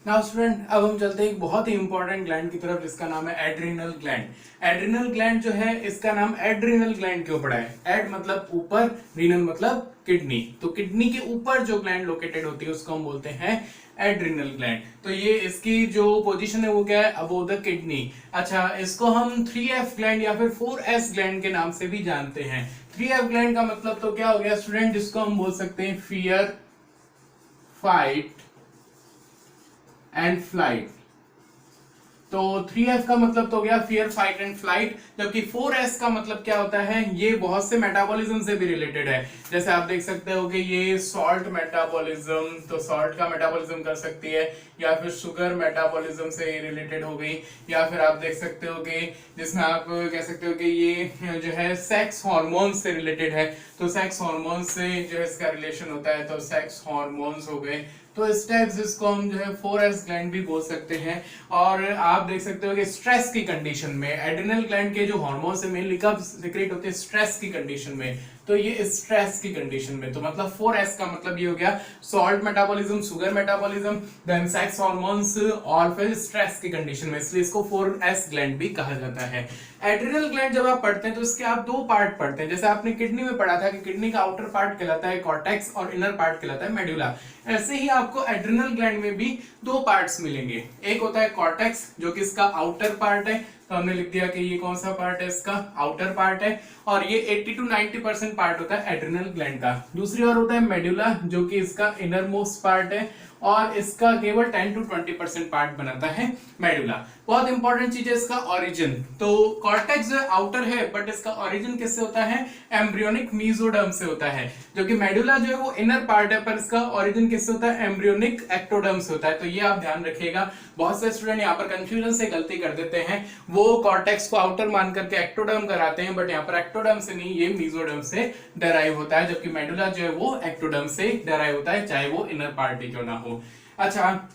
Now student, अब हम चलते हैं एक बहुत ही इंपॉर्टेंट ग्लैंड की तरफ जिसका नाम है एड्रिनल ग्लैंड। एड्रिनल ग्लैंड जो है इसका नाम एड्रिनल ग्लैंड क्यों पड़ा है? एड मतलब ऊपर, रीनल मतलब किडनी। तो किडनी के ऊपर जो ग्लैंड लोकेटेड होती है उसको हम बोलते हैं एड्रिनल ग्लैंड। तो ये इसकी जो पोजीशन है वो क्या है? Above the kidney. अच्छा, इसको हम 3F ग्लैंड या फिर 4S ग्लैंड के नाम से भी जानते हैं। 3F ग्लैंड का मतलब तो क्या हो गया स्टूडेंट? जिसको हम बोल सकते हैं फियर, फाइट एंड फ्लाइट। तो 3F का मतलब तो हो गया फियर, फाइट एंड फ्लाइट, जबकि 4S का मतलब क्या होता है? ये बहुत से मेटाबॉलिज्म से भी रिलेटेड है। जैसे आप देख सकते हो कि ये सॉल्ट मेटाबॉलिज्म, तो सॉल्ट का मेटाबॉलिज्म कर सकती है, या फिर शुगर मेटाबॉलिज्म से रिलेटेड हो गई, या फिर आप देख सकते हो कि जिसमें आप कह सकते हो कि ये जो है सेक्स हार्मोन से रिलेटेड है। तो सेक्स हार्मोन से जो है इसका रिलेशन होता है, तो सेक्स हार्मोन्स हो गए। तो इस टाइप से इसको हम जो है 4S ग्लैंड भी बोल सकते हैं। और आप देख सकते हो कि स्ट्रेस की कंडीशन में एड्रिनल ग्लैंड के जो हार्मोन है मेनली कब सीक्रेट होते हैं? स्ट्रेस की कंडीशन में। तो ये स्ट्रेस की कंडीशन में, तो मतलब 4S का मतलब ये हो गया salt metabolism, sugar metabolism, then sex hormones और फिर स्ट्रेस की कंडीशन में, इसलिए इसको 4S ग्लैंड भी कहा जाता है। एड्रिनल ग्लैंड जब आप पढ़ते हैं तो इसके आप दो पार्ट पढ़ते हैं। जैसे आपने किडनी में पढ़ा था कि किडनी का आउटर पार्ट कहलाता है कॉर्टेक्स और इनर पार्ट कहलाता है मेडुला। ऐसे ही आपको एड्रिनल ग्लैंड में भी दो पार्ट्स मिलेंगे। एक होता है कॉर्टेक्स जो कि इसका आउटर पार्ट है, तो हमने लिख दिया कि ये कौन सा पार्ट है? इसका आउटर पार्ट है। और ये 80 to 90% पार्ट होता है एड्रिनल ग्लैंड का। दूसरी ओर होता है मेडुला जो कि इसका इनर मोस्ट पार्ट है, और इसका केवल 10 to 20% पार्ट बनाता है मेडुला। बहुत इंपॉर्टेंट चीज है इसका ओरिजिन। तो कॉर्टेक्स जो आउटर है, बट इसका ओरिजिन किससे होता है? एम्ब्रियोनिक मीजोडर्म से होता है। जो कि मेडुला जो है वो इनर पार्ट है, पर इसका ओरिजिन किससे होता है? एम्ब्रियोनिक एक्टोडर्म से होता है। तो ये आप ध्यान रखिएगा। बहुत से स्टूडेंट यहाँ पर कंफ्यूजन से गलती कर देते हैं, वो कॉर्टेक्स को आउटर मान करके एक्टोडर्म कराते हैं, बट यहाँ पर एक्टोडर्म से नहीं, ये मीजोडर्म से डेराइव होता है, जबकि मेडुला जो है वो एक्टोडर्म से डेराइव होता है, चाहे वो इनर पार्ट ही क्यों ना हो। अच्छा,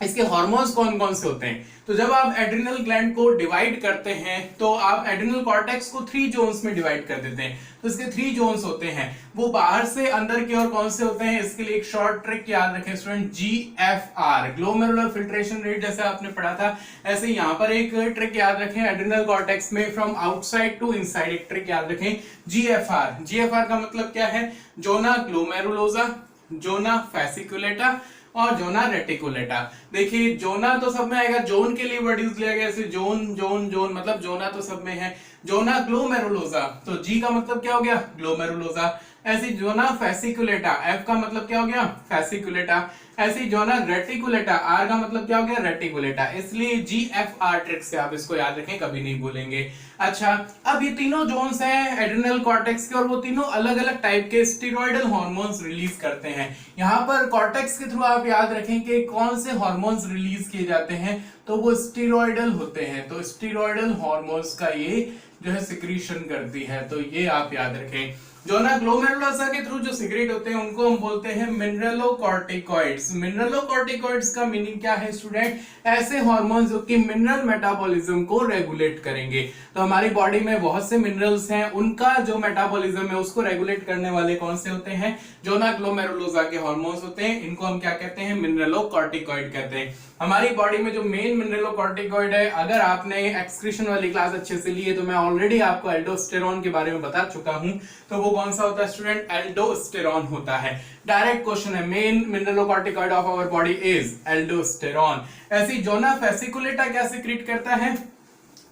इसके हार्मोन्स कौन कौन से होते हैं? तो जब आप एड्रिनल ग्लैंड को डिवाइड करते हैं तो आप एड्रिनल कॉर्टेक्स को 3 जोन्स में डिवाइड कर देते हैं। तो इसके 3 जोन्स होते हैं, वो बाहर से अंदर की ओर कौन से होते हैं? इसके लिए एक शॉर्ट ट्रिक याद रखें student, GFR, glomerular filtration rate. जैसे आपने पढ़ा था ऐसे यहाँ पर एक ट्रिक याद रखें एड्रिनल कॉर्टेक्स में, फ्रॉम आउटसाइड टू इनसाइड एक ट्रिक याद रखें, GFR। GFR का मतलब क्या है? जोना ग्लोमेरुलोसा, जोना फैसिकुलेटा और जोना रेटिकुलेटा। देखिए जोना तो सब में आएगा, जोन के लिए वर्ड यूज लिया गया, जैसे जोन जोन जोन, मतलब जोना तो सब में है। जोना ग्लोमेरुलोसा, तो जी का मतलब क्या हो गया? ग्लोमेरुलोसा। ऐसी जोना फैसिकुलेटा, एफ का मतलब क्या हो गया? फैसिकुलेटा। ऐसी जोना रेटिकुलेटा, आर का मतलब क्या हो गया? रेटिकुलेटा। इसलिए GFR ट्रिक से आप इसको याद रखें, कभी नहीं भूलेंगे। अच्छा, अब ये तीनों जोन्स हैं एड्रिनल कॉर्टेक्स के, और वो तीनों अलग अलग टाइप के स्टेरॉइडल हार्मोन्स रिलीज करते हैं। यहाँ पर कॉर्टेक्स के थ्रू आप याद रखें कि कौन से हार्मोन्स रिलीज किए जाते हैं, तो वो स्टेरॉइडल होते हैं। तो स्टेरॉइडल हार्मोन्स का ये जो है सिक्रीशन करती है, तो ये आप याद रखें। जोना ग्लोमेरुलोसा के थ्रू जो सिक्रेट होते हैं उनको हम बोलते हैं मिनरलोकॉर्टिकॉइड्स। मिनरलोकॉर्टिकॉइड्स का मीनिंग क्या है स्टूडेंट? ऐसे हार्मोन्स जो कि मिनरल मेटाबॉलिज्म को रेगुलेट करेंगे। तो हमारी बॉडी में बहुत से मिनरल्स हैं, उनका जो मेटाबॉलिज्म है उसको रेगुलेट करने वाले कौन से होते हैं? जोना ग्लोमेरुलोसा के हार्मोन्स होते हैं। इनको हम क्या कहते हैं? मिनरलोकॉर्टिकॉइड कहते हैं। हमारी बॉडी में जो मेन मिनरलोकॉर्टिकॉइड है, अगर आपने एक्सक्रीशन वाली क्लास अच्छे से ली है तो मैं ऑलरेडी आपको एल्डोस्टेरॉन के बारे में बता चुका हूं। तो वो कौन सा होता है स्टूडेंट? एल्डोस्टेरॉन होता है। डायरेक्ट क्वेश्चन है, main mineralocorticoid of our body is aldosterone. ऐसी जोना फैसिकुलेटा क्या सिक्रीट करता है?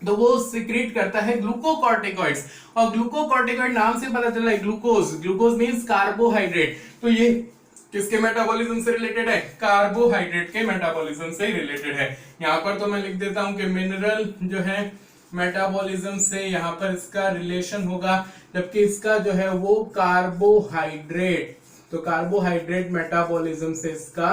तो वो सिक्रीट करता है ग्लूकोकॉर्टिकॉइड्स। और ग्लूकोकॉर्टिकॉइड नाम से पता चला है ग्लूकोज, ग्लूकोज मींस कार्बोहाइड्रेट। तो ये किसके मेटाबॉलिज्म से रिलेटेड है? कार्बोहाइड्रेट के मेटाबॉलिज्म से रिलेटेड है। यहां पर तो मैं लिख देता हूं कि मिनरल जो है मेटाबॉलिज्म से यहाँ पर इसका रिलेशन होगा, जबकि इसका जो है वो कार्बोहाइड्रेट, तो कार्बोहाइड्रेट मेटाबॉलिज्म से इसका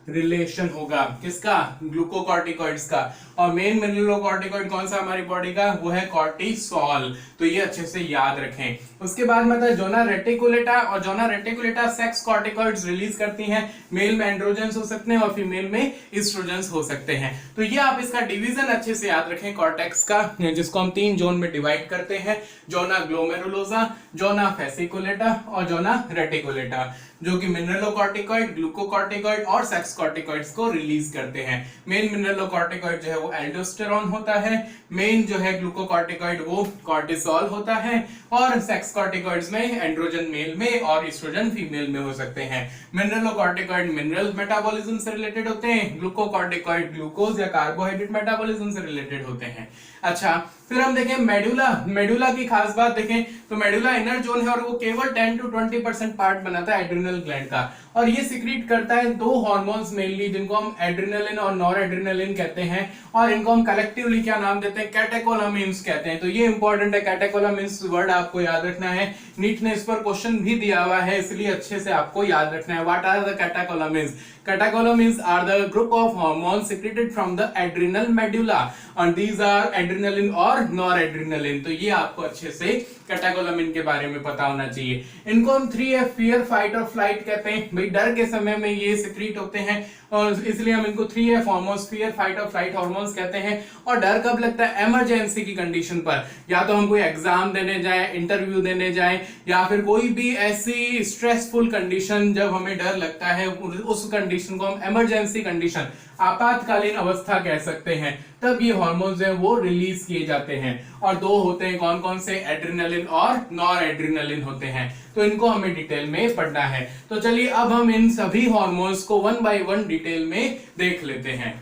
रिलेशन होगा। किसका? ग्लूकोकॉर्टिकॉइड्स का। और मेन मिनरलोकॉर्टिकॉइड कौन सा हमारी बॉडी का? वो है कॉर्टिसोल। तो ये अच्छे से याद रखें। उसके बाद में था जोना रेटिकुलेटा, और जोना रेटिकुलेटा सेक्स कॉर्टिकॉइड्स रिलीज करती हैं। मेल में एंड्रोजेंस हो सकते हैं और फीमेल में ईस्ट्रोजेंस हो सकते हैं। तो ये आप इसका डिवीजन अच्छे से याद रखें कॉर्टेक्स का, जिसको हम 3 जोन में डिवाइड करते हैं, जोना ग्लोमेरुलोसा, जोना फेसिकुलेटा और जोना रेटिकुलेटा, जो कि मिनरलोकॉर्टिकॉइड, ग्लूकोकॉर्टिकॉइड और सेक्स कॉर्टिकॉइड्स को रिलीज करते हैं। मेन मिनरलोकॉर्टिकॉइड जो है वो एल्डोस्टेरॉन होता है, मेन जो है ग्लूकोकॉर्टिकॉइड वो कॉर्टिसोल होता है, और सेक्स कॉर्टिकॉइड्स में एंड्रोजन मेल में और ईस्ट्रोजन फीमेल में हो सकते हैं। मिनरलोकॉर्टिकॉइड मिनरल मेटाबॉलिज्म से रिलेटेड होते हैं, ग्लूकोकॉर्टिकॉइड ग्लूकोज या कार्बोहाइड्रेट मेटाबॉलिज्म से रिलेटेड होते हैं। अच्छा, फिर हम देखें मेडुला। मेडुला की खास बात देखें तो मेडुला इनर जोन है और वो केवल 10 to 20% पार्ट बनाता है एड्रिनल ग्लैंड का, और ये सिक्रीट करता है 2 हार्मोन्स मेनली, जिनको हम एड्रिनलिन और नॉरएड्रिनलिन कहते हैं, और इनको हम कलेक्टिवली क्या नाम देते हैं, कैटेकोलामिन्स कहते हैं। तो ये इंपॉर्टेंट है, कैटेकोलामिन्स वर्ड आपको याद रखना है। नीट ने इस पर क्वेश्चन भी दिया हुआ है, इसलिए अच्छे से आपको याद रखना है। What are the catecholamines? Catecholamines are the group of hormones secreted from the adrenal medulla and these are adrenaline और noradrenaline। तो ये आपको अच्छे से कैटेकोलामिन के बारे में पता होना चाहिए। इनको हम 3F फियर, फाइट और फ्लाइट कहते हैं। भाई डर के समय में ये सिक्रीट होते हैं और इसलिए हम इनको 3F हार्मोन्स, फियर, फाइट और फ्लाइट हार्मोन्स कहते हैं। और डर कब लगता है? इमरजेंसी की कंडीशन पर, या तो हम कोई एग्जाम देने जाए, इंटरव्यू देने जाए, या फिर कोई भी ऐसी स्ट्रेसफुल कंडीशन जब हमें डर लगता है, उस कंडीशन को हम इमरजेंसी कंडीशन, आपातकालीन अवस्था कह सकते हैं, तब ये हार्मोन्स हैं वो रिलीज किए जाते हैं। और 2 होते हैं, कौन कौन से? एड्रिनलिन और नॉरएड्रिनलिन होते हैं। तो इनको हमें डिटेल में पढ़ना है। तो चलिए अब हम इन सभी हार्मोन्स को 1 by 1 डिटेल में देख लेते हैं।